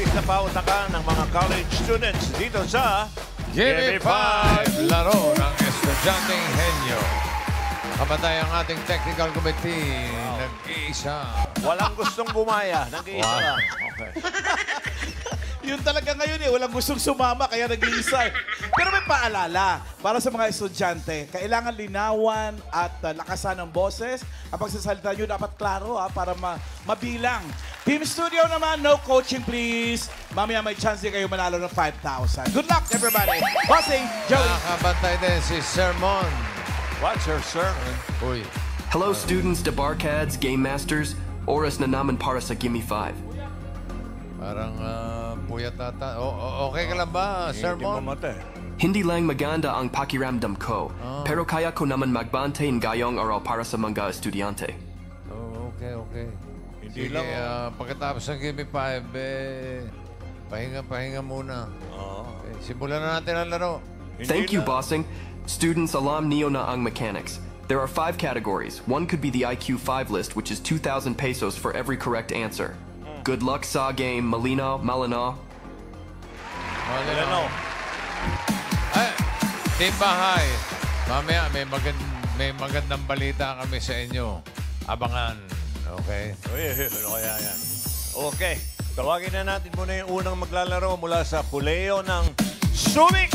mabilis na pautakan ng mga college students dito sa Gimme 5! Laro ng Estudyanteng Henyo. Kabatay ang ating technical committee. Nag-iisa. Walang gustong gumaya. Nag-iisa lang. Okay. Yun talaga ngayon walang gustong sumama kaya nag-iisa. Pero may paalala para sa mga estudyante, kailangan linawan at lakasan ng boses. Ang pagsasalita nyo dapat klaro para mabilang. Team Studio naman, no coaching please. Mamaya may chance din kayo manalo ng 5,000. Good luck everybody. Bossing, Joey. Nakabantay din si Sermon. What's your sermon? Uy. Hello students, Debarcads, Game Masters. Oras na naman para sa Gimme 5. Parang puyat nata. Okay ka lang ba, Hindi Sermon? mamatay. Hindi lang maganda ang pakiramdam ko, pero kaya ko naman magbantay ngayong araw para sa mga estudyante. Okay. Hindi Sige, lang. pagkatapos ng Gimme 5, pahinga muna. Okay, simulan na natin ang laro. Thank you, bossing. Students, alam niyo na ang mechanics. There are 5 categories. One could be the IQ 5 list, which is 2,000 pesos for every correct answer. Good luck sa game, Malino, Malino. Malino. Ay, Team Bahay. Mamaya, may magandang balita kami sa inyo. Abangan. Okay? Ano kaya yan? Okay. Tawagin na natin muna yung unang maglalaro mula sa Puleo ng Subic.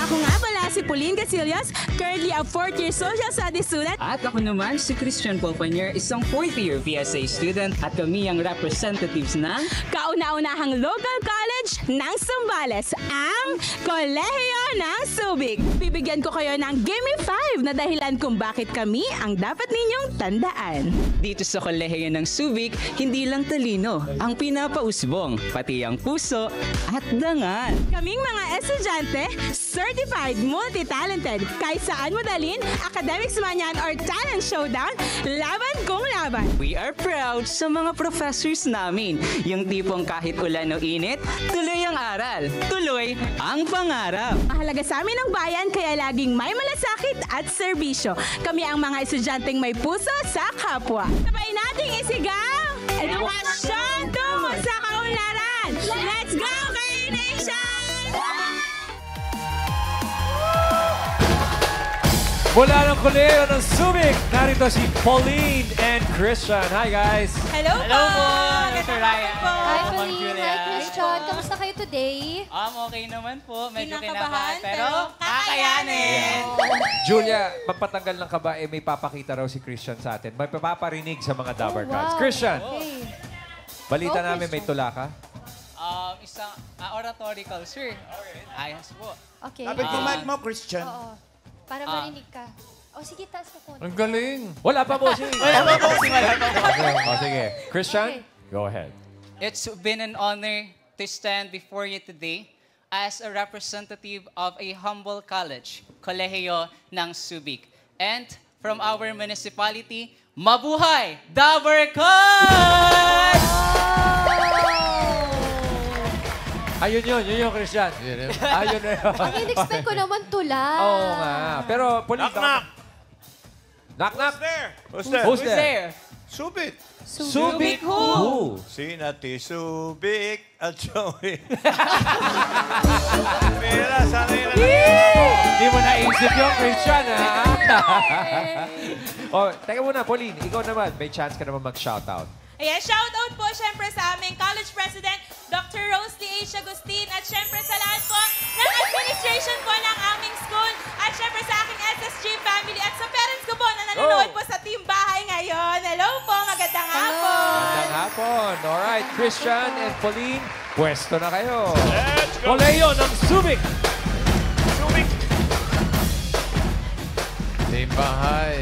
Ako nga pala si Pauline Casillas, currently a 4th year social studies student. At ako naman si Christian Polpanier, isang 4th year PSA student at kami ang representatives ng Kauna-unahang local college ng Zambales, ang Kolehiyo ng Subic. Bibigyan ko kayo ng Gimme 5 na dahilan kung bakit kami ang dapat ninyong tandaan. dito sa Kolehiyo ng Subic, hindi lang talino ang pinapausbong, pati ang puso at dangal. Kaming mga estudyante, certified multi-talented. Kahit saan mo dalhin, academics man yan or talent showdown, laban kung laban. We are proud sa mga professors namin. Yung tipong kahit ulan o init, tuloy ang aral, tuloy ang pangarap. Mahalaga sa amin ang bayan kaya laging may malasakit at serbisyo. Kami ang mga estudyanteng may puso sa kapwa. Sabay nating isigaw! Edukasyon tungo sa kaunlaran! Let's go, K-Nation! Mula ng Kolehiyo ng Subic, narito si Pauline and Christian. Hi, guys! Hello po! Mr. Ryan. Hi, Pauline. Hi, Christian. Kamusta kayo today? Okay naman po. Medyo Kinakabahan, kinakabahan, pero kakayanin. Julia, magpatanggal ng kaba, may papakita raw si Christian sa atin. May paparinig sa mga Dabber Cards. Christian, Okay. balita Go, namin may Christian. tula ka. Isang oratorical, sir. Ayos po. Okay. Lapit yung mic mo, Christian. Oo. Para marinig ka. O, sige, taas mo po. Ang galing. Wala pa, bossing. Wala pa, bossing. O, sige. Christian, Okay. go ahead. It's been an honor to stand before you today as a representative of a humble college, Kolehiyo ng Subic. And from our municipality, mabuhay, Dabber Cards! Ayun yun, Christian. Yun yun. Ayun na yun. Ang in-expect ko naman tula. Oo nga. Pero, Pauline, Knock, knock. Knock, knock. Who's there? Who's there? Subic. Subic who? Si Nati Subic at Joey. Pera, sana yun lang. Hindi mo naisip yung Christian, ha? Teka muna, Pauline. Ikaw naman, may chance ka naman mag-shoutout. Ayan, shoutout po syempre sa aming college president, Dr. Rosalie H. Agustin, at syempre sa lahat po ng administration po ng aming school, at syempre sa aking SSG family, at sa parents ko po na nanonood po sa Team Bahay ngayon. Hello po, magandang hapon! Magandang hapon. Alright, Christian and Pauline, pwesto na kayo. Let's go. Kolehiyo ng Subic. Subic. Team Bahay.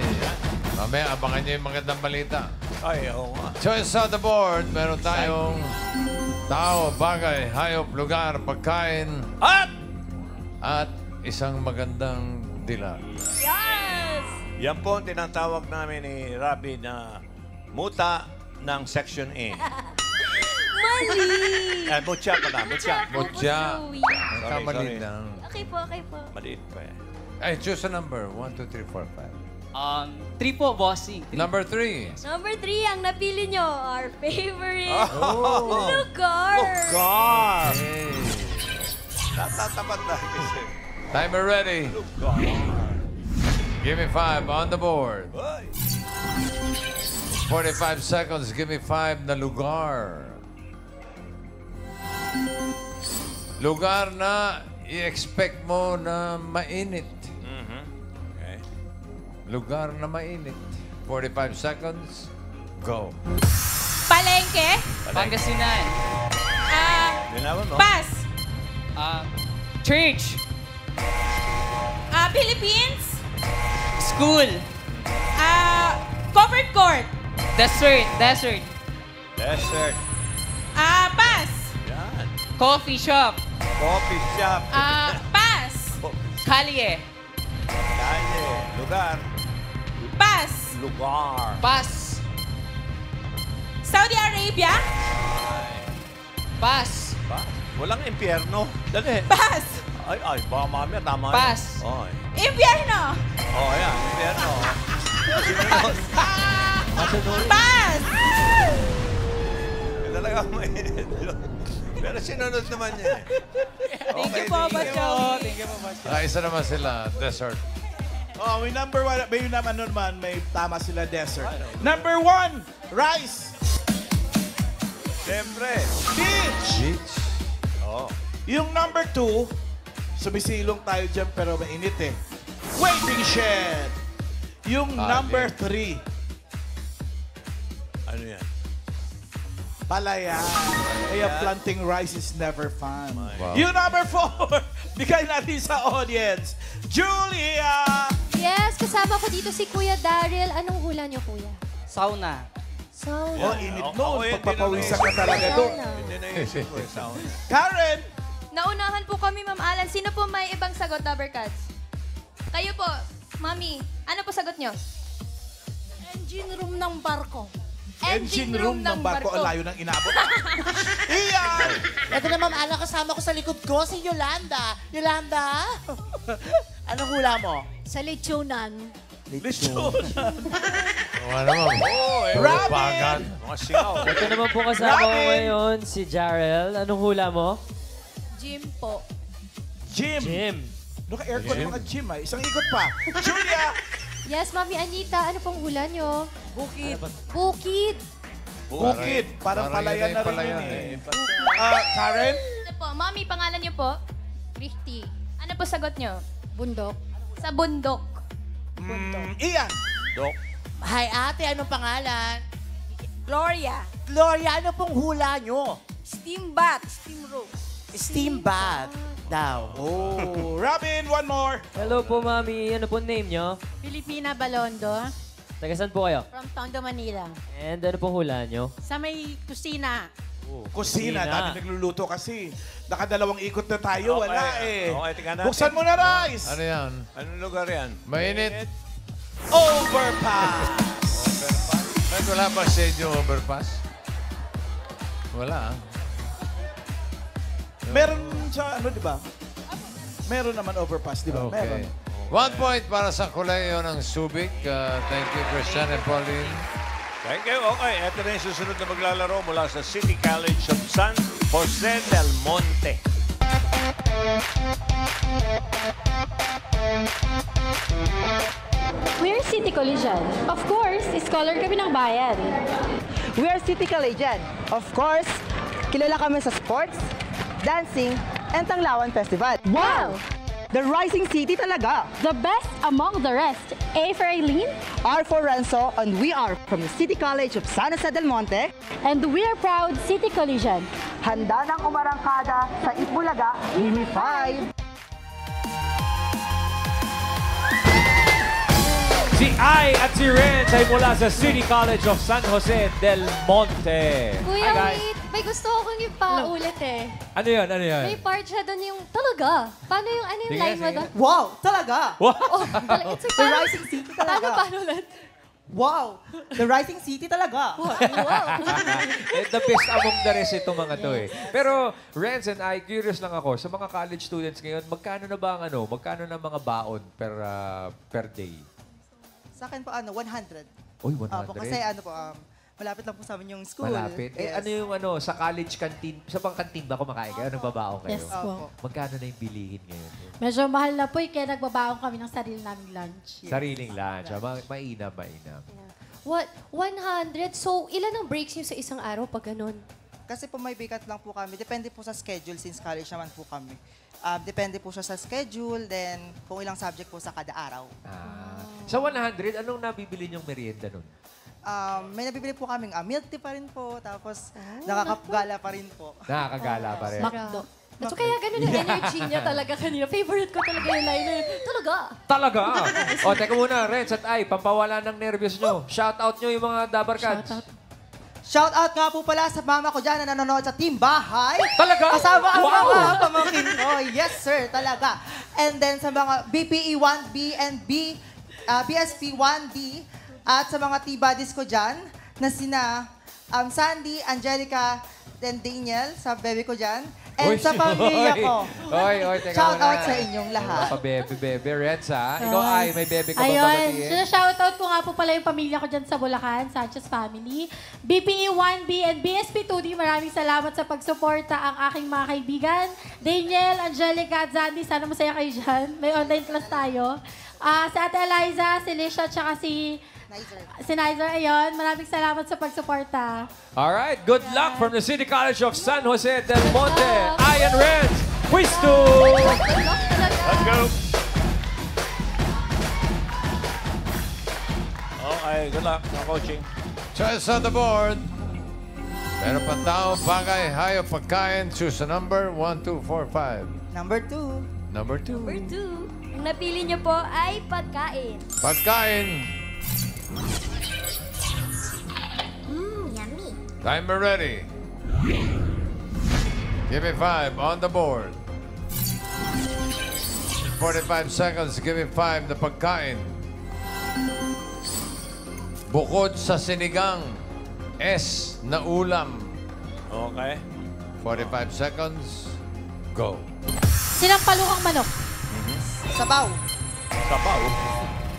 Mamaya, abangan nyo yung magandang balita. Ay, oo nga. Choice on the board, meron tayong tao, bagay, hayop, lugar, pagkain, at isang magandang dilag. Yes! Yan po ang tinatawag namin ni Rabi na muta ng Section A. Mali! Mutya pala, mutya. Mutya. Joey. Kamali sorry. lang. Okay po, okay po. Maliit pa eh. Ay, choose a number. 1, 2, 3, 4, 5. 3 po, bossing. Number 3. Number 3, ang napili nyo, our favorite Oh. lugar. Lugar. Hey. Natatapat na kasi. Timer ready. Lugar. Give me 5 on the board. Ay. 45 seconds. Give me 5 na lugar. Lugar na i-expect mo na mainit. Okay. Lugar na mainit. 45 seconds. Go. Palengke. Pangasinan. Linawan mo? Pass. Church. Philippines. School. Covered court. Desert. Desert. Desert. Pass. Yan. Coffee shop. Coffee shop. Pass. Kalye. Kalye. Lugar. Pass. Lugar. Pass. Saudi Arabia. Pass. Ba? Walang impyerno. Dali. Pass. Ay, baka mamaya tama Pass. yan. Oy. Impyerno. Oh, yan. Impyerno. Pass. Talaga mainit yun. Pero sinunod naman niya eh. Thank you po, Bachoy. Isa naman sila. Desert. Oh, may number 1. May naman may tama sila desert. Number 1, rice. Siyempre. Beach. Beach. Oh. Yung number 2, sumisilong tayo dyan pero mainit eh. Waiting shed. Yung number 3, Ano yan? palayan. Kaya planting rice is never fun. Wow. Yung number 4, bigay natin sa audience. Julia! Yes, kasama ko dito si Kuya Daryl. Anong hula niyo, Kuya? Sauna. Sauna. Oh, init Ako noon. eh, Pagpapawisan ka hindi na talaga naisip. doon. Hindi na isip ko. Sound. Karen! Naunahan po kami, Ma'am Alan. Sino po may ibang sagot, Lovercats? Kayo po, Mami. Ano po sagot nyo? Engine room ng barko. Engine room ng barko. Ang layo ng inabot. Iyan! Ito na, Ma'am Alan, kasama ko sa likod ko, si Yolanda. Yolanda? Anong hula mo? Sa lechonan. Lechon. Ano naman? Oh, eh. Robin! Mga singaw. Ito naman po kasama ko Robin! ngayon, si Jarrell. Anong hula mo? Gym po. Jim. Jim. Naka-aircon ng mga gym ay. Isang ikot pa. Julia! Yes, Mami Anita. Ano pong hula niyo? Bukid. Bukid. Bukid. Parang palayan na rin palayan yun eh. eh. Karen? Ano po, Mami, pangalan nyo po? Christy. Ano po sagot nyo? Bundok. Sa bundok. Iyan! Dok. Hi, ate. Anong pangalan? Gloria. Gloria, ano pong hula nyo? Steam bath. Steam room. Steam bath daw. Oh, Robin, one more. Hello po, Mami. Ano po name nyo? Filipina Balondo. Taga saan po kayo? From Tondo, Manila. And ano pong hula nyo? Sa may kusina. Kusina. Kusina. Dati nagluluto kasi. Nakadalawang ikot na tayo. Okay. Wala eh. Okay, tingnan natin. Buksan mo na, Rice. Ano yan? Anong lugar yan? Mainit. Overpass. Bakit wala ba shade yung overpass? Wala. Meron sa ano, di ba? Meron naman overpass, di ba? Meron. Okay. 1 point para sa koleyo ng Subic. Thank you, Christian and Pauline. Thank you. Okay, ito na yung susunod na maglalaro mula sa City College of San Jose del Monte. We're City Collegian. Of course, scholar kami ng bayan. We are City Collegian. Of course, kilala kami sa sports, dancing, and Tanglawan Festival. Wow! The Rising City talaga. The best among the rest. A for Aileen. R for Renzo, and we are from the City College of San Jose del Monte. And we're proud City Collegian. Handa ng umarangkada sa Itbulaga, Mimi 5. Si Ai at si Renz ay mula sa City College of San Jose del Monte. Kuya, Hi, guys. wait. May gusto akong yung paulit eh. Ano yun? Ano yun? May part siya doon yung talaga. Paano yung ano yung Sige, line mo sige. doon? Wow, talaga. Wow! Oh, talaga. It's like, The paano- Rising City talaga. Paano ulit? Wow, the Rising City talaga. Wow. The best among the rest itong mga to eh. Pero, Renz and I, curious lang ako, sa mga college students ngayon, magkano na ba ang magkano na mga baon per day? Sa akin po, 100. Uy, 100. Kasi Malapit lang po sa amin yung school. Malapit. Eh, ano yung sa college canteen? Sa bang canteen ba kumakain kayo? Nagbabaon kayo? Yes po. Magkano na yung bilihin ngayon? Medyo mahal na po kaya nagbabaon kami ng sarili naming lunch. Sariling lunch. Mainam, mainam. What? 100? So, ilan ang breaks niyo sa isang araw pag ganun? Kasi po may bigat lang po kami. Depende po sa schedule since college naman po kami. Depende po siya sa schedule, then kung ilang subject po sa kada araw. Sa 100, anong nabibili niyong merienda nun? May nabibili po kaming milk tea pa rin po, tapos nakakapgala pa rin po. Nakakagala pa rin. Macdo. At so, kaya ganun yung energy niya talaga kanina. Favorite ko talaga yung line na yun. Talaga. Talaga? O, teka muna, Renz at Ai, pampawala ng nervyos nyo. Shout out nyo yung mga Dabarkads. Shout out nga po pala sa mama ko dyan na nanonood sa Team Bahay. Talaga? Kasama ang mga pamangkin ko. Yes, sir, talaga. And then sa mga BPE 1B and BSP 1D at sa mga T-buddies ko dyan na sina Sandy, Angelica, then Daniel, sa bebe ko dyan. And sa pamilya ko. Teka Shout muna. out sa inyong lahat. Bebe, Renz, ha? Ikaw, Ai, may bebe ka ba Ayun. babatiin? Shoutout ko nga po pala yung pamilya ko dyan sa Bulacan, Sanchez family. BPE 1B and BSP 2D, maraming salamat sa pagsuporta ang aking mga kaibigan. Daniel, Angelica at Zandy, sana masaya kayo dyan. May online class tayo. Si Ate Eliza, si Lisha, at saka si Nizer. Ayun, maraming salamat sa pagsuporta. Alright, good luck from the City College of San Jose del Monte. Ai and Renz, quiz 2! Let's go! Okay, good luck sa coaching. Choice on the board. Meron pang tao, bagay, hayop, pagkain. Choose a number. 1, 2, 4, 5. Number 2. Number 2. Number 2. Ang napili niyo po ay pagkain. Pagkain. Yummy. Timer ready. Give me 5 on the board. 45 seconds. Give me 5 na pagkain. Bukod sa sinigang, S na ulam. Okay. 45 seconds. Go. Sinampalukang manok. Sabaw. Sabaw.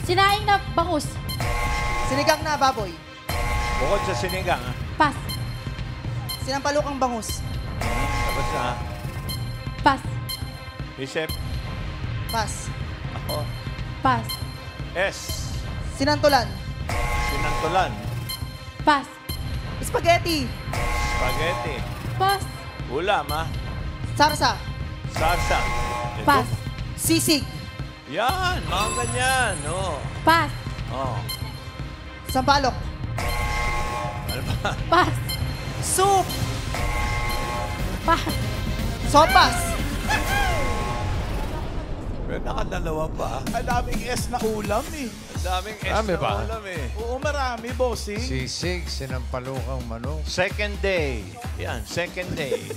Sinaing na bangus. Sinigang na baboy. Bukod sa sinigang, ha? Pas. Sinampalukang bangus. Tapos na. Pas. Isip. Pas. Ako. Pas. S. Sinantulan. Sinantulan. Pas. Spaghetti. Spaghetti. Pas. Ulam, ha? Sarsa. Sarsa. Pas. Sisig. Yan, mga ganyan. Oh. Pas. Oh. Sampalok. Ano ba? Pas. Soup. Pas. Sopas. Pero nakadalawa pa. Ang daming S na ulam eh. Ang daming S Dami na ba? ulam eh. Oo, marami, bossing. Sisig, sinampalukang manok. Second day. Yan, second day.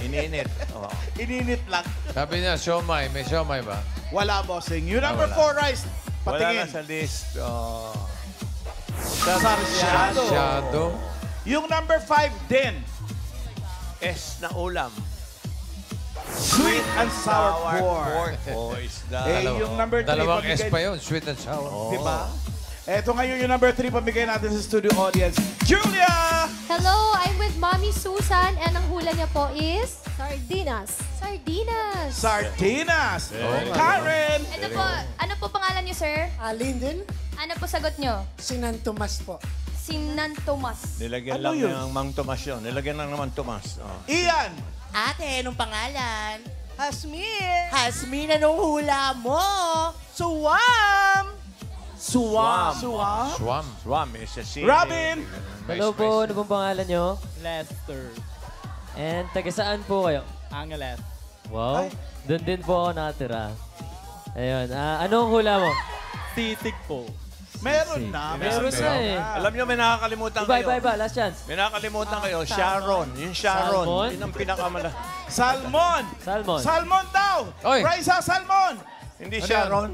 Ininit. Oh. Ininit lang. Sabi niya, siomay. May siomay ba? Wala, bossing. Yung number wala. 4 rice. Wala Patingin. na sa list. Oh. Sarsyado. Masyado. Yung number 5 din. S na ulam. Sweet and sour pork. Oh, isda. Yung number 3 Dalawang S pamigay. pa yun. Sweet and sour. Oh. Diba? Eto ngayon yung number 3 pamigay natin sa studio audience. Julia! Hello, I'm with Mommy Susan and ang hula niya po is... Sardinas. Sardinas. Sardinas! Karen! Ano po pangalan niyo, sir? Linden, Ano po sagot niyo? Sinan Tomas po. Sinan Tomas. Nilagyan Ano lang yun? ng Mang Tomas yun. Nilagyan lang naman Tomas. Oh. Ian! Ate, anong pangalan? Hasmin. Hasmin, anong hula mo? Suwam! Suwam. Swam. Swam is a C. Robin! Hello po, ano pong pangalan nyo? Lester. And taga saan po kayo? Angeles. Wow, doon din po ako nakatira. Ayun, anong hula mo? Sisig po. Meron na. Meron na eh. Alam nyo, may nakakalimutan Iba, kayo. iba, last chance. May nakakalimutan kayo. Sharon. Yung Sharon. Salmon? Yun ang pinakamala. Salmon! Salmon. Salmon daw! Oy. Raisa Salmon! Hindi Ano Sharon.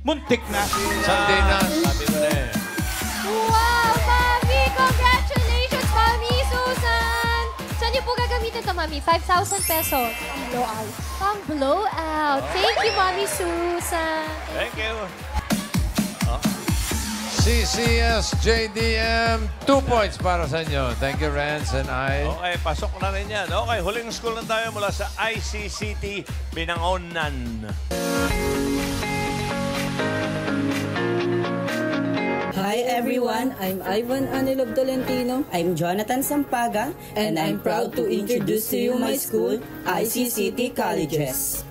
Muntik na. Sardinas. Sabi ko na eh. Wow, Mami! Congratulations, Mami Susan! Saan niyo po gagamitin ito, Mami? 5,000 pesos. Pang blowout. Pang blowout. Thank you, Mami Susan. Thank you. CCS JDM, 2 points para sa inyo. Thank you, Renz and I. Okay, pasok na rin yan. Okay, huling school na tayo mula sa ICCT Binangonan. Hi everyone, I'm Ivan Anilog Tolentino. I'm Jonathan Sampaga, and I'm proud to introduce to you my school, ICCT Colleges.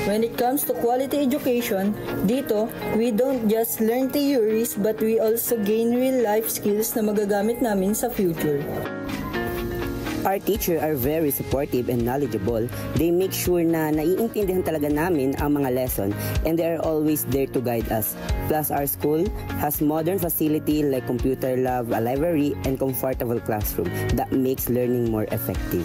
When it comes to quality education, dito, we don't just learn theories but we also gain real-life skills na magagamit namin sa future. Our teachers are very supportive and knowledgeable. They make sure na naiintindihan talaga namin ang mga lesson and they are always there to guide us. Plus, our school has modern facility like computer lab, a library, and comfortable classroom that makes learning more effective.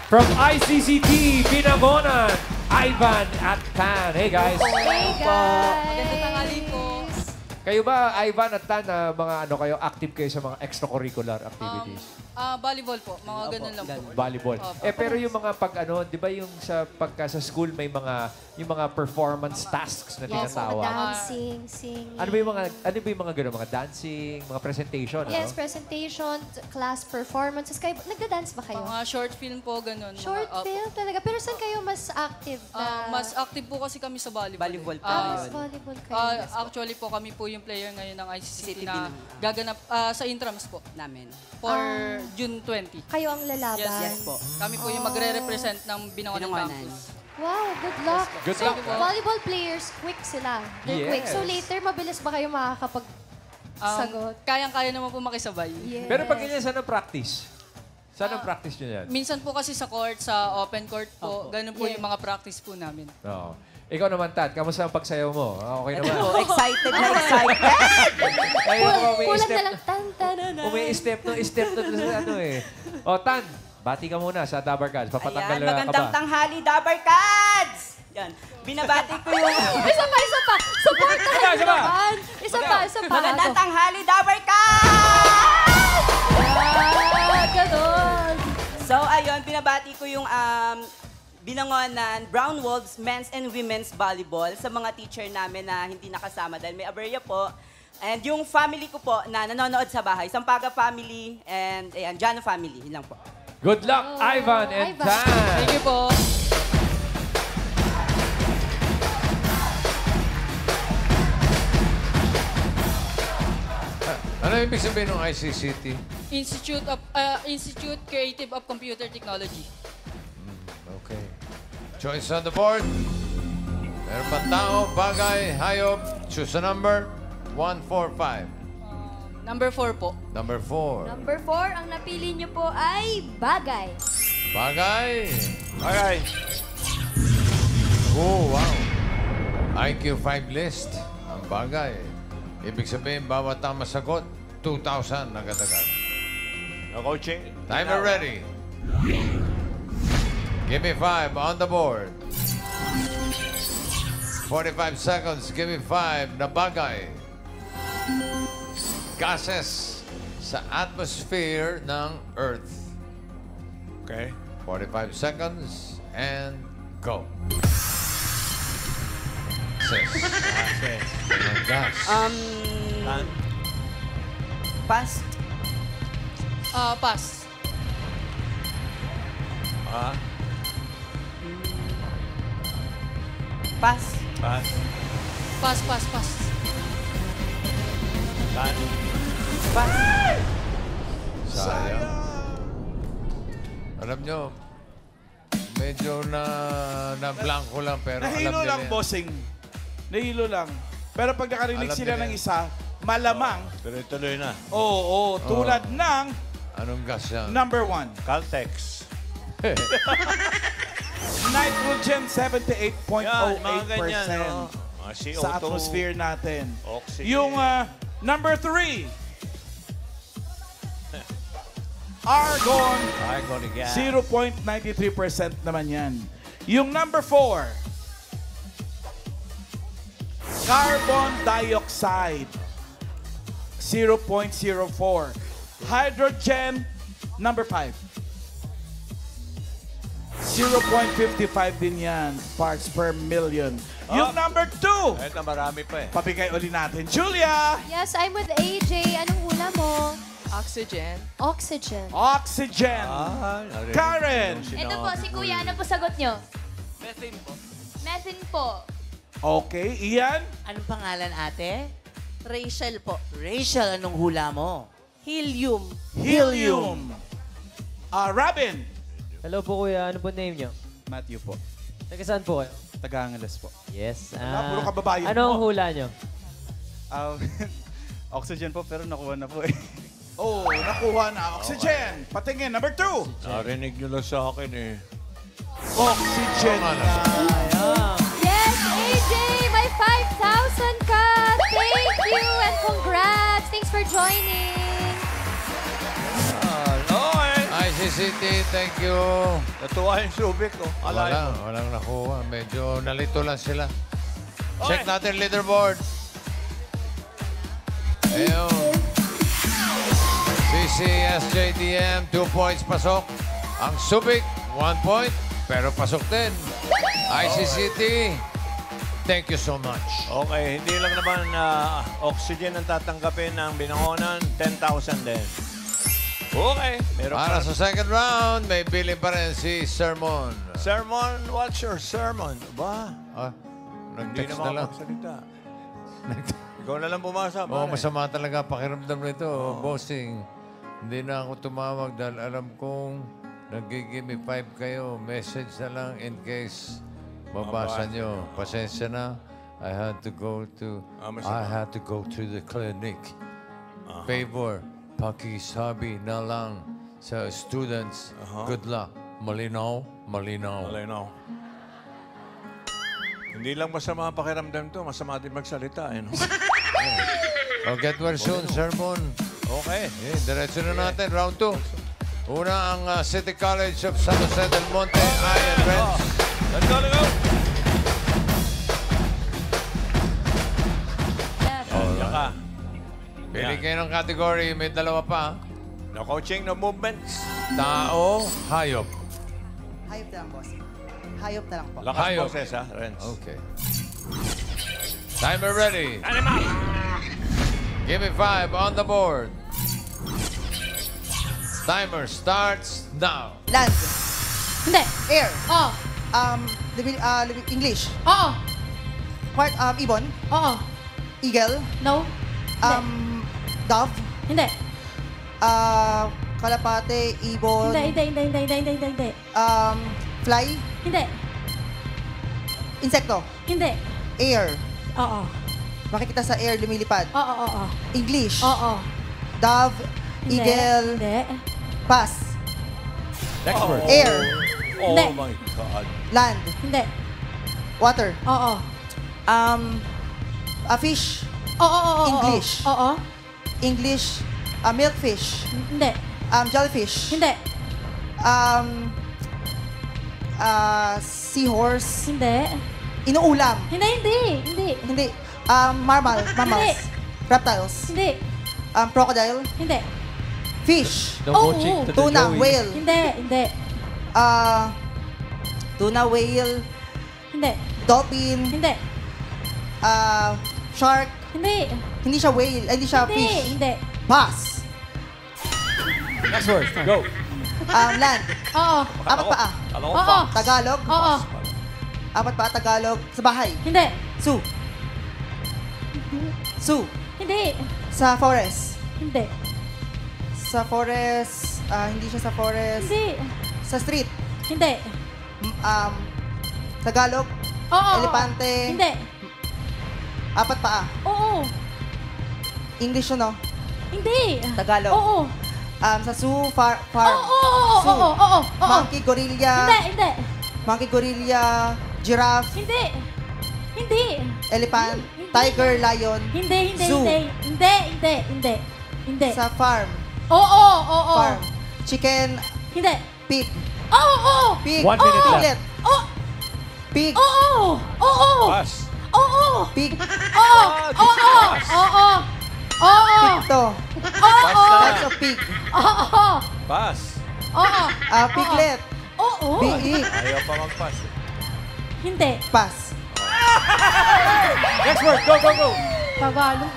From ICCT Binangonan, Ivan at Tan. Hey guys. Hey guys. Magandang tanghali po. Kayo ba, Ivan at Tan, mga ano kayo, active kayo sa mga extracurricular activities? Volleyball po. Mga ganun lang po. Volleyball. Pero yung mga pag ano, 'di ba yung pagka sa school may mga performance tasks na tinatawag. Dancing, singing. Ano ba yung mga ganun, mga dancing, mga presentation, Yes, presentation, class performances. Kayo, nagda-dance ba kayo? Mga short film po, ganun. Short film talaga. Pero saan kayo mas active na? Mas active po kasi kami sa volleyball. Volleyball po. Mas volleyball kayo. Actually po, kami po yung player ngayon ng ICCT na gaganap sa intrams po namin for June 20. Kayo ang lalaban? Yes po. Kami po yung magre-represent ng Binangonan Campus. Wow, good luck. Good So, luck po. volleyball players, quick sila. They're quick. So later, mabilis ba kayo makakapag-sagot? Kayang-kaya naman po makisabay. Yes. Pero pag ganyan, saan ang practice? Saan ang practice nyo yan? Minsan po kasi sa court, sa open court po, ganun po yung mga practice po namin. Oo. Ikaw naman, Tad, kamusta ang pagsayaw mo? Okay naman? Excited na excited! Kulang na lang, tan-tan-tan. Umi-step na sa ano eh. O, Tan, bati ka muna sa Dabar Cats. Papatanggal na ka ba? Magandang tanghali, Dabar Cats! Yan. Binabati ko yung... Isa pa. Supportahan nyo naman. Isa pa. Magandang tanghali, Dabar Cats! Ganon. So, ayun, binabati ko yung Binangonan Brown Wolves Men's and Women's Volleyball sa mga teacher namin na hindi nakasama dahil may aberya po. And yung family ko po na nanonood sa bahay, Sampaga family and ayan, Jano family. Yun lang po. Good luck, Ivan and Tan! Thank you po. Ano ibig sabihin ng ICCT? Institute Creative of Computer Technology. Okay. Choice on the board. Meron pa tao, bagay, hayop. Choose a number. 1, 4, 5. Number 4 po. Number 4. Number 4, ang napili niyo po ay bagay. Bagay. Okay. Oh, wow. IQ 5 list. Ang bagay. Ibig sabihin, bawat tama sagot, 2,000 agad-agad. No coaching. Timer ready. Give me 5 on the board. 45 seconds. Give me 5 na bagay. Gases sa atmosphere ng Earth. Okay. 45 seconds and go. Gases. Mga gas. Pass. Pass. Pass. Pass. Pass. Tan. Pass. Sayang. Alam nyo, medyo na-blanco lang pero Nahilo alam lang, nila. bossing. Nahilo lang. Pero pag nakarinig Alam sila nila ng yan. isa, malamang, Tuloy-tuloy na. oo, tulad ng Anong gas yan? number 1. Caltex. Nitrogen, Yan, mga ganyan, 78.08% no? Mga CO2. sa atmosphere natin. Oxygen. Yung number 3, argon, Argon gas. 0.93% naman yan. Yung number 4, carbon dioxide, 0.04. Hydrogen, number 5, 0.55 din yan. Parts per million. Yung number 2. Ito, marami pa eh. Pabigay uli natin. Julia! Yes, I'm with AJ. Anong hula mo? Oxygen. Oxygen. Oxygen. Karen! Ito po, si Kuya. Ano po sagot nyo? Methane po. Methane po. Okay, Ian? Anong pangalan, ate? Rachel po. Rachel, anong hula mo? Helium. Helium. Robin? Hello po kuya, ano po name niyo? Matthew po. Taga saan po kayo? Taga-Angeles po. Yes. Puro kababayan Anong mo. hula niyo? Oxygen po, pero nakuha na po eh. Oh, nakuha na. Oxygen. Patingin, number 2. Narinig nyo lang sa akin eh. Oxygen na. Yes, AJ, may 5,000 ka. Thank you and congrats. Thanks for joining. ICCT, thank you. Natuwa yung Subic, oh. Walang nakuha. Medyo nalito lang sila. Check natin leaderboard. Ayun. CCSJDM, 2 points pasok. Ang Subic, 1 point, pero pasok din. ICCT, thank you so much. Okay, hindi lang naman Oxygen ang tatanggapin ng Binangonan, 10,000 din. Okay. Meron Para pa. sa second round, may billing pa rin si Sermon. Sermon, what's your sermon? Ba? Hindi Nag-text na na lang. makapagsalita. Ikaw na lang bumasa. Oo, pare. masama talaga pakiramdam nito, bossing. Hindi na ako tumawag dahil alam kong nag-give 5 kayo. Message na lang in case mabasa nyo. Pasensya na. I had to go to the clinic. Favor, pakisabi na lang sa students. Good luck. Malinaw, malinaw. Malinaw. Hindi lang masama ang pakiramdam to, masama din magsalita. Eh, no? Oh, get well soon, Sermon. Okay. Diretso na natin, round 2. Una ang City College of San Jose del Monte, Ian Renz. Let's go, let's go! Yaka. Pili kayo ng category, may dalawa pa. No coaching, no movements. Tao, hayop. Hayop na lang, boss. Hayop na lang po. Lakas Hayop. boses, ha, Renz. Okay. Timer ready. Give me 5 on the board. Timer starts now. Land. Hindi. Air. Oo. English. Oo. Ibon. Oo. Eagle. No. Dove. Hindi. Kalapate, ibon. Hindi. Fly. Hindi. Insekto. Hindi. Air. Oo. Makikita sa air, lumilipad. Oo. English. Oo. Dove. Hindi. Eagle. Hindi. Pass. Next word. Air. Oh Hindi. my God. Land. Hindi. Water. Oo. A fish. Oo. English. Oo. English. Milkfish. Hindi. Jellyfish. Hindi. Seahorse. Hindi. Inuulam. Hindi. Mammals. Hindi. Reptiles. Hindi. Crocodile. Hindi. Fish. No coaching to the Tuna. Joey. Whale. Hindi. Tuna, whale. Hindi. Dolphin. Hindi. Shark. Hindi. Hindi siya whale. Hindi siya fish. Hindi. Pass. Next word. Go. Land. Oo. Apat paa. Oo. Tagalog. Oo. Apat paa, Tagalog. Sa bahay. Hindi. Zoo. Hindi. Sa forest. Hindi. Sa forest. Hindi siya sa forest. Hindi. Sa street. Hindi. Tagalog. Oo. Elepante. Hindi. Apat paa. Oo. English yun, no? Hindi. Tagalog. Oo. Sa zoo, farm. Oo. Monkey, gorilla. Hindi. Monkey, gorilla, giraffe, Hindi. elephant, tiger, lion. Hindi. Zoo. Hindi. Sa farm. Oo. Farm. Chicken, Hindi. pig. Oo. Pig. 1 minute left. Piglet. Pig. Oo. Pass. Oo. Pig. Oo. Pigto. Types of pig. Oo. Pass. Oo. Piglet. Oo. Oo. BE. Ayaw pa mag-pass. Hindi. Pass. Next word. Go, go, go. Tagalog.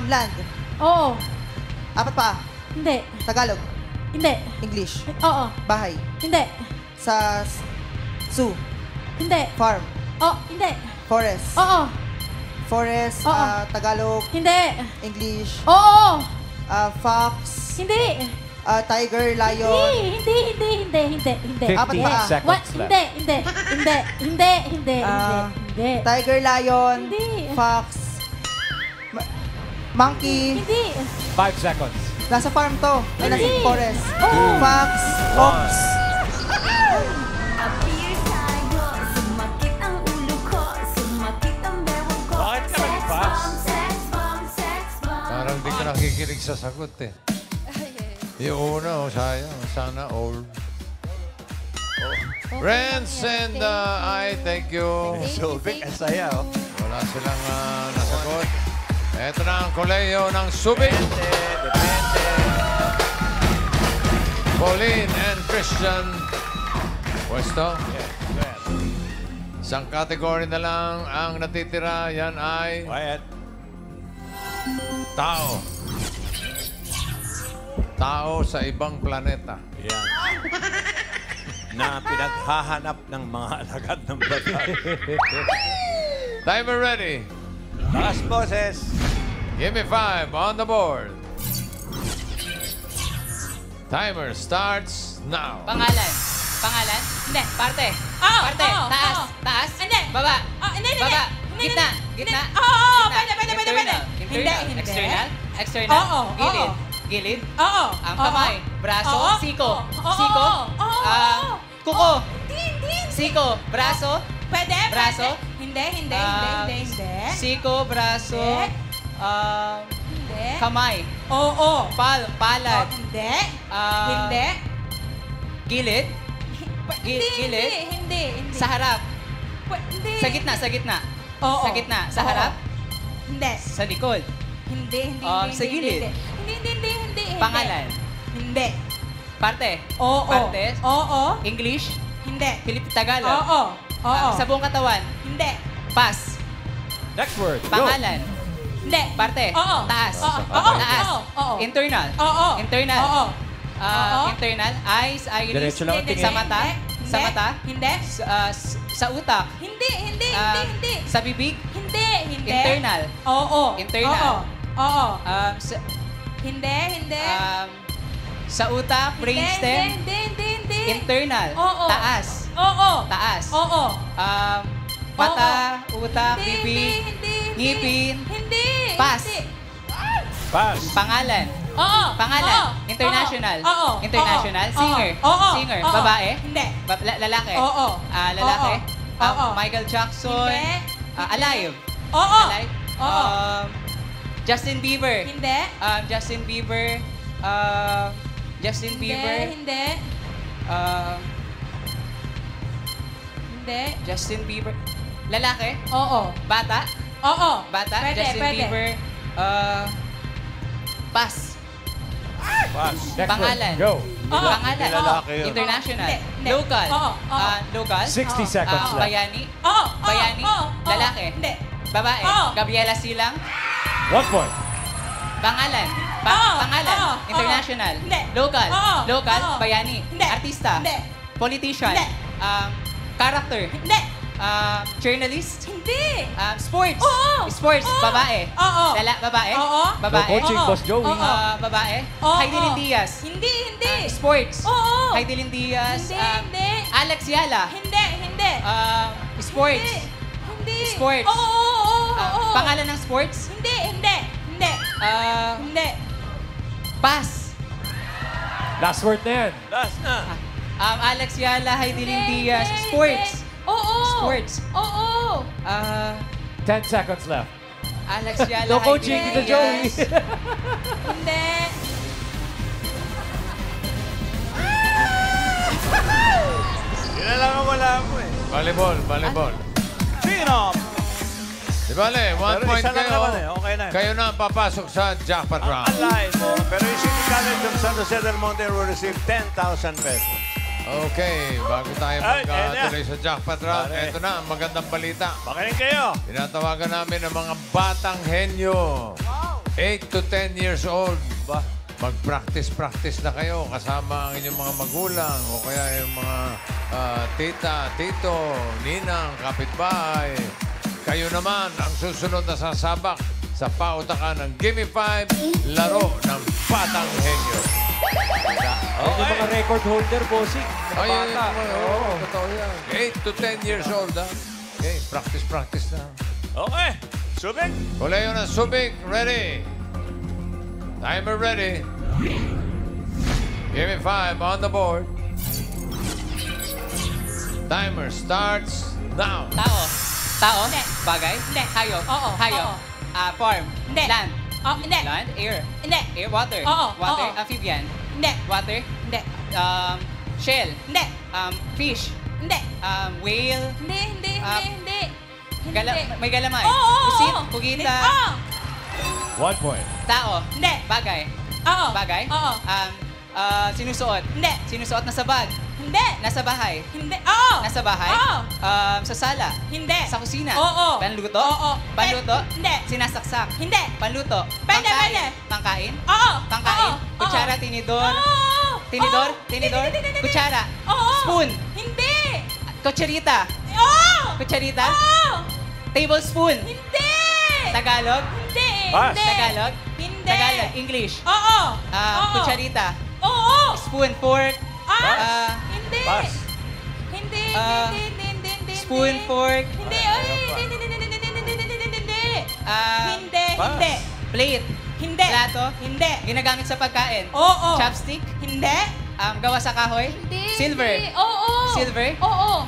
Land. Oo. Apat pa. Hindi. Tagalog. Hindi. English. Oo. Bahay. Hindi. Sa zoo. Hindi. Farm. Oh, hindi. Forest. Oo. Forest. Oo. Tagalog. Hindi. English. Oo. Fox. Hindi. Tiger. Lion. Hindi. 50 Apat pa. seconds What? left. Hindi. Tiger, lion. Hindi. Fox. Monkey. Hindi. 5 seconds. Nasa farm to. Ay, nasa Hindi. forest. Oo. Fox. Ox. Bakit ka nag-pass? Parang di ka nakikinig sa sagot eh. Yung una, sayang. Sana all. Renz and I, thank you. Subic, ang saya, oh. Wala silang nasagot. Ito na ang koleyo ng Subic. Depende. Pauline and Christian. Pwesto. Yes, well. Isang category na lang ang natitira. Yan ay Quiet. tao. Tao sa ibang planeta. Yan. Na pinaghahanap ng mga alagad ng batas. Timer ready. Last boses. Give me 5 on the board. Timer starts now. Pangalan. Pangalan? Hindi. Parte. Oo. Parte. Oo. Taas. Oo. Taas. Hindi. Baba. Hindi. Baba. Hindi. Gitna. Hindi. Gitna. Oo. Gitna. Pwede. Internal. Hindi. Internal. External. External. Oo. Gilid. Gilid. Oo. Ang kamay. Braso. Oo. Siko. Oo. Siko. Oo. Kuko. Hindi. Siko. Braso. Pwede. Braso. Hindi. Siko. Braso. Hindi. Kamay. Oo. Palad. Hindi. Ah, Hindi. Gilid. Gilid. Hindi. Sa harap. Hindi. Sa gitna. Oo. Sa gitna. Sa Oo. harap. Hindi. Sa likod. Hindi. Sa gilid. Hindi. Pangalan. Hindi. Parte. Oo. Parte. Oo. English. Hindi. Tagalog. Oo. Oo. Sa buong katawan. Hindi. Pass. Next word. Go. Pangalan. Hindi. Parte. Oo. Taas. Oo. Oo. Taas. Oo. Internal. Oo. Internal. Oo. Internal. Eyes. Iris. Diretso lang ang tingin. Sa mata. Sa mata. Hindi. Sa utak. Hindi. Sa bibig. Hindi. Internal. Oo. Internal. Oo. Sa, Hindi. sa utak. Brainstem. Hindi. Internal. Oo. Taas. Oo. Taas. Oo. Mata, utak, Hindi. bibig, ngipin. Hindi. Pass. Pass. Pangalan. Oo. Pangalan. Oo. International. Oo. International. Oo. Singer. Oo. Singer. Oo. Babae. Hindi. Lalaki. Oo. Lalaki. Oo. Michael Jackson. Hindi. Alive. Oo. Alive. Oo. Justin Bieber. Hindi. Justin Bieber. Justin Bieber. Hindi. Hindi. Justin Bieber. Lalaki. Oo. Bata. Oo. Bata. Pwede, Justin pwede. Bieber. Pass. Pass. Next Pangalan. word. Go. Pangalan. Hindi lalaki yun. International. Hindi, hindi. Local. Oo, oo. Local. 60 seconds left. Bayani. Oo. Bayani. Oo. Lalaki. Hindi. Babae. Oo. Gabriela Silang. 1 point. Pangalan. Oo. Pangalan. Oo. International. Hindi. Local. Oo. Local. Oo. Bayani. Hindi. Artista. Hindi. Politician. Hindi. Character. Hindi. Journalist. Hindi. Sports. Oo. Sports. Oo. Babae. Oo. Babae. Oo. Babae. No coaching, Oo. Boss Joey. Oo. Babae. Oo. Heidelin Diaz. Hindi. Sports. Oo. Heidelin Diaz. Hindi. Alex Yala. Hindi. Sports. Hindi. Sports. Oo. Pangalan ng sports? Hindi. Hindi. Pass. Last word na yan. Last na. Alex Yala, Heidelin Hindi, Diaz. hindi, Sports. Oo. Sports. Oo. 10 seconds left. Alex Yala, No coaching, Heidelin Tito Joey. Diaz. Hindi. Yun na lang ang wala mo eh. Volleyball. Sino? Di bale, 1 Pero point isa lang kayo. naman eh. Okay na. Kayo na ang papasok sa jackpot round. Alain mo. Pero yung City College of San Jose del Monte will receive 10,000 pesos. Okay, bago tayo Ay, ayan na. magtuloy sa jackpot round, Pare. ito na ang magandang balita. Makinig kayo. Tinatawagan namin ang mga batang henyo. 8 to 10 years old. Mag-practice na kayo kasama ang inyong mga magulang o kaya yung mga tita, tito, ninang, kapitbahay. Kayo naman ang susunod na sasabak sa pautakan ng Gimme 5, laro ng Batang Henyo. Yung mga record holder, bossing. Mga Ayun, bata. oo, totoo yan. 8 to 10 years old, ha? Okay, practice na. Okay. Subic. Kuleo ng Subic, ready. Timer ready. Gimme 5 on the board. Timer starts now. Tao. Bagay. Hayop. Hayop. Farm. Land. Land. Air. Air. Water. Water. Amphibian. Water. Shell. Fish. Whale. Hindi. May galamay. Oo. Pusit. Pugita. 1 point. Tao. Bagay. Bagay. Sinusuot. Sinusuot na sa bag. Hindi. Nasa bahay. Hindi. Oo. Nasa bahay. Oo. Sa sala. Hindi. Sa kusina. Oo. Panluto. Oo. Panluto. Hindi. Sinasaksak. Hindi. Panluto. Pwede. Pangkain. Oo. Pangkain. Oo. Kutsara, tinidor. Oo. Tinidor. Oo. Tinidor. Hindi. Kutsara. Oo. Spoon. Hindi. Kutsarita. Oo. Kutsarita. Oo. Tablespoon. Hindi. Tagalog. Hindi. Pass. Hindi. Tagalog. Hindi. Tagalog. English. Oo. Kutsarita. Oo. Spoon, fork. Hindi. Pass. Hindi. Spoon, fork. Hindi. Hindi. Pass. Hindi. Plate. Hindi. Plato. Hindi. Ginagamit sa pagkain. Oo. Chopstick. Hindi. Gawa sa kahoy. Hindi. Silver. Hindi. Oo. Silver. Oo.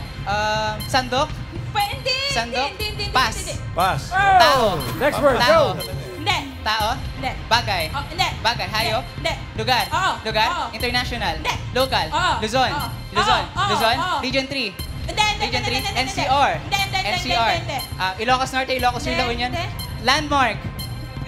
Sandok. Hindi. Sandok. Hindi. Pass. Pass. Tao. Next word, Tao. go. Hindi. Tao. Hindi. Bagay. Hindi. Bagay. Hayop. Hindi. Lugar. Oo. Lugar. Oo. International. Hindi. Local. Oo. Luzon. Oo. Luzon. Oo. Luzon. Oo. Region 3. Hindi. Region 3. NCR. NCR. Ilocos Norte, Ilocos Sur, La Union. Landmark.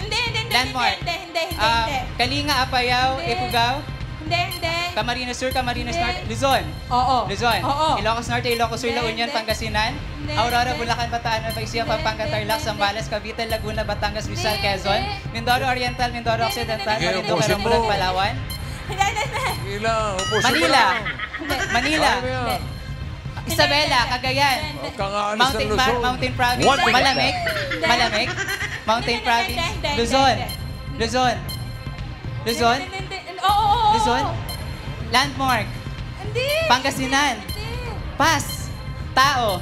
Hindi. Landmark. Hindi. Kalinga, Apayao, Ifugao. Hindi. Camarines Sur, Camarines Hindi. Norte. Luzon. Oo. Luzon. Oo. Ilocos Norte, Ilocos Sur, La Hindi. Union, Pangasinan. Hindi. Aurora, Hindi. Bulacan, Bataan, Nueva Ecija, Pampanga, Tarlac, Zambales, Cavite, Laguna, Batangas, Rizal, Hindi. Quezon. Mindoro Oriental, Mindoro Occidental, Sige, Marinduque, ubusin mo. Rambulan, Palawan. Gila, upusin mo Manila. lang. Manila. Kaya mo yan. Isabela, Cagayan. Huwag kang aalis ng Luzon. Mountain Province. One week Malamig. Malamig. Mountain Province. Luzon. Luzon. Luzon. Oo. Luzon. Landmark. Hindi. Pangasinan. Pass. Tao.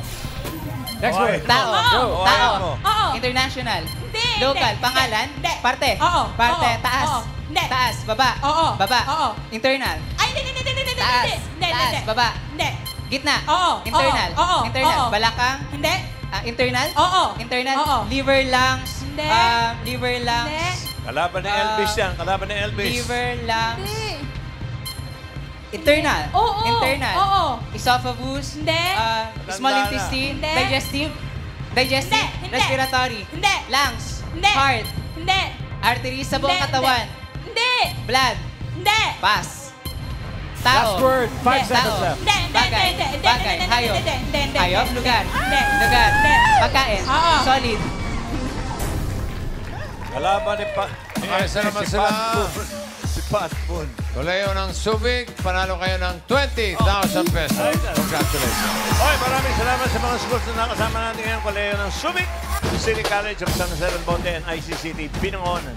Next word. Tao. Go. Tao. Oo. International. Hindi. Local. Hindi. Pangalan. Hindi. Parte. Oo. Parte. Oo. Taas. Oo. Hindi. Taas. Baba. Oo. Baba. Oo. Internal. Ay, hindi. Taas. Hindi. Taas. Baba. Hindi. Gitna. Oo. Internal. Oo. Internal. Oo. Balakang. Hindi. Internal. Oo. Internal. Oo. Liver, lungs. Hindi. Liver, lungs. Hindi. Kalaban ni Elvis yan. Kalaban ni Elvis. Liver, lungs. Hindi. Internal. Oo. Internal. Oo. Esophagus. Hindi. Small Tanda na. intestine. Hindi. Digestive. Digestive. Hindi. Respiratory. Hindi. Lungs. Hindi. Heart. Hindi. Arteries sa buong Hindi. katawan. Hindi. Blood. Hindi. Pass. Tao. Last word. 5 Tao. seconds left. Hindi. Bagay. Bagay. Hayop. Hayop. Lugar. Hindi. Lugar. Hindi. Pagkain. Oo. Solid. Kalaban ni Ayos na naman sila. Si Pat Boone. Kuleo ng Subic, panalo kayo ng 20,000 pesos. Congratulations. Oy, maraming salamat sa mga schools na nakasama natin ngayon. Koleo ng Subic, City College of San Jose del Monte, and ICCT Binangonan.